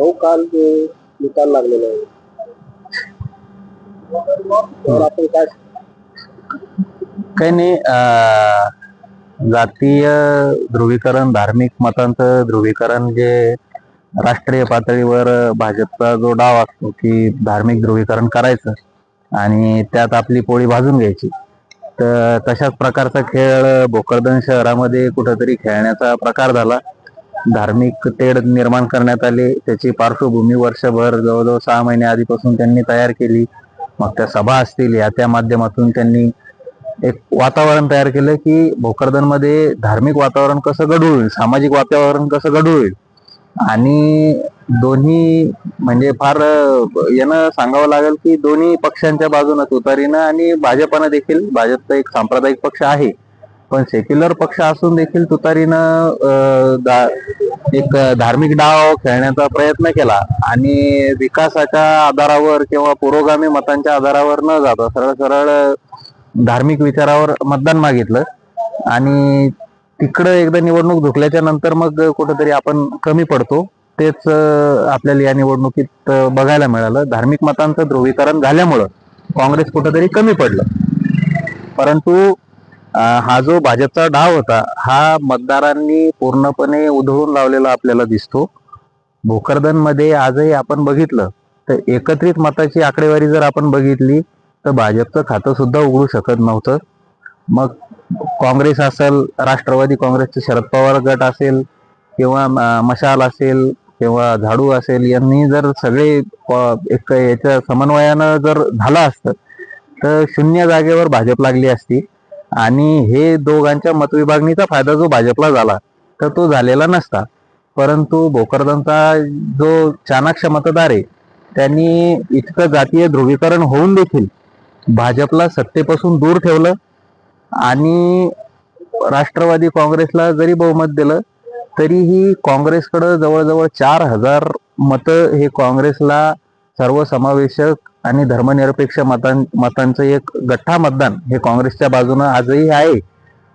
तो काल जो निकाल लागलेला आहे तर आपण काय काही नाही. जातीय ध्रुवीकरण, धार्मिक मतांचं ध्रुवीकरण जे राष्ट्रीय पातळीवर भाजपचा जो डाव असतो की धार्मिक ध्रुवीकरण करायचं आणि त्यात आपली पोळी भाजून घ्यायची, तर तशाच प्रकारचा खेळ भोकरदन शहरामध्ये कुठंतरी खेळण्याचा प्रकार झाला. धार्मिक तेढ निर्माण करण्यात आली. त्याची पार्श्वभूमी वर्षभर जवळजवळ 6 महिने आधीपासून त्यांनी तयार केली. मग त्या सभा असतील, या त्या माध्यमातून त्यांनी एक वातावरण तयार केलं की भोकरदनमध्ये धार्मिक वातावरण कसं घडू होईल, सामाजिक वातावरण कसं घडू होईल. आणि दोन्ही म्हणजे फार यानं सांगावं लागेल की दोन्ही पक्षांच्या बाजूनं तुतारीनं आणि भाजपनं देखील, भाजपचा एक सांप्रदायिक पक्ष आहे पण सेक्युलर पक्ष असून देखील तुतारीनं एक धार्मिक डाव खेळण्याचा प्रयत्न केला आणि विकासाच्या आधारावर किंवा पुरोगामी मतांच्या आधारावर न जाता सरळ सरळ धार्मिक विचारावर मतदान मागितलं. आणि तिकडं एकदा निवडणूक झुकल्याच्या नंतर मग कुठंतरी आपण कमी पडतो. तेच आपल्याला या निवडणुकीत बघायला मिळालं. धार्मिक मतांचं ध्रुवीकरण झाल्यामुळं काँग्रेस कुठंतरी कमी पडलं. परंतु हा जो भाजपचा डाव होता हा मतदारांनी पूर्णपणे उधळून लावलेला आपल्याला दिसतो. भोकरदनमध्ये आजही आपण बघितलं तर एकत्रित मताची आकडेवारी जर आपण बघितली तर भाजपचं खातं सुद्धा उघडू शकत नव्हतं. मग काँग्रेस असेल, राष्ट्रवादी काँग्रेसचे शरद पवार गट असेल किंवा मशाल असेल किंवा झाडू असेल, यांनी जर सगळे एक याच्या समन्वयानं जर झालं असतं तर 0 जागेवर भाजप लागली असती. आणि हे दोघांच्या मतविभागणीचा फायदा जो भाजपला झाला तर तो झालेला नसता. परंतु भोकरदनचा जो चाणाक्ष मतदार आहे त्यांनी इतकं जातीय ध्रुवीकरण होऊन देखील भाजपला सत्तेपासून दूर ठेवलं आणि राष्ट्रवादी काँग्रेसला जरी बहुमत दिलं तरीही काँग्रेसकडं जवळजवळ 4,000 मतं हे काँग्रेसला सर्वसमावेशक आणि धर्मनिरपेक्ष मतांचं एक गठ्ठा मतदान हे काँग्रेसच्या बाजूनं आजही आहे.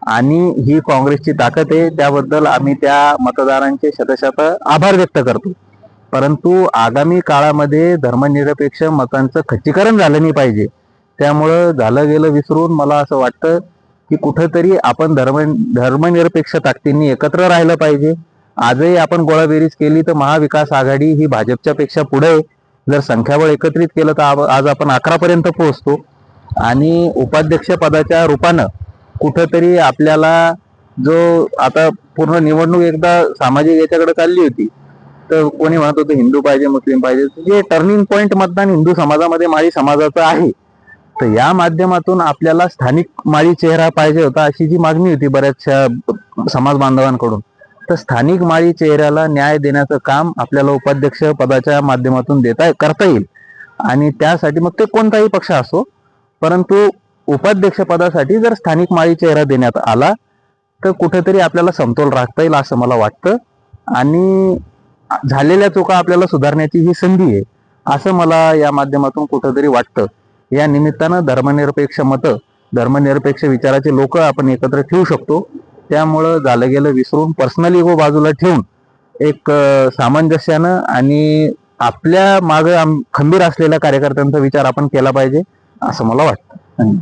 आणि ही काँग्रेसची ताकद आहे. त्याबद्दल आम्ही त्या मतदारांचे शतशत आभार व्यक्त करतो. परंतु आगामी काळामध्ये धर्मनिरपेक्ष मतांचं खच्चीकरण झालं नाही पाहिजे. त्यामुळं झालं गेलं विसरून मला असं वाटतं की कुठंतरी आपण धर्मनिरपेक्ष ताकदींनी एकत्र राहिलं पाहिजे. आजही आपण गोळाबेरीज केली तर महाविकास आघाडी ही भाजपच्या पेक्षा पुढे. जर संख्याबळ एकत्रित केलं तर आज आपण 11 पर्यंत पोहोचतो. आणि उपाध्यक्ष पदाच्या रूपानं कुठंतरी आपल्याला जो आता पूर्ण निवडणूक एकदा सामाजिक याच्याकडे चालली होती तर कोणी म्हणत होतं हिंदू पाहिजे, मुस्लिम पाहिजे. जे टर्निंग पॉईंट मतदान हिंदू समाजामध्ये माळी समाजाचं आहे, तर या माध्यमातून आपल्याला स्थानिक माळी चेहरा पाहिजे होता अशी जी मागणी होती बऱ्याचशा समाज बांधवांकडून. तर स्थानिक माळी चेहऱ्याला न्याय देण्याचं काम आपल्याला उपाध्यक्ष पदाच्या माध्यमातून करता येईल. आणि त्यासाठी मग ते कोणताही पक्ष असो, परंतु उपाध्यक्ष पदासाठी जर स्थानिक माळी चेहरा देण्यात आला तर कुठेतरी आपल्याला समतोल राखता येईल असं मला वाटतं. आणि झालेल्या चुका आपल्याला सुधारण्याची ही संधी आहे असं मला या माध्यमातून कुठंतरी वाटतं. या निमित्तानं धर्मनिरपेक्ष मतं, धर्मनिरपेक्ष विचाराचे लोक आपण एकत्र ठेवू शकतो. त्यामुळं झालं गेलं विसरून पर्सनल इगो बाजूला ठेवून एक सामंजस्यानं आणि आपल्या मागं खंबीर असलेल्या कार्यकर्त्यांचा विचार आपण केला पाहिजे असं मला वाटतं.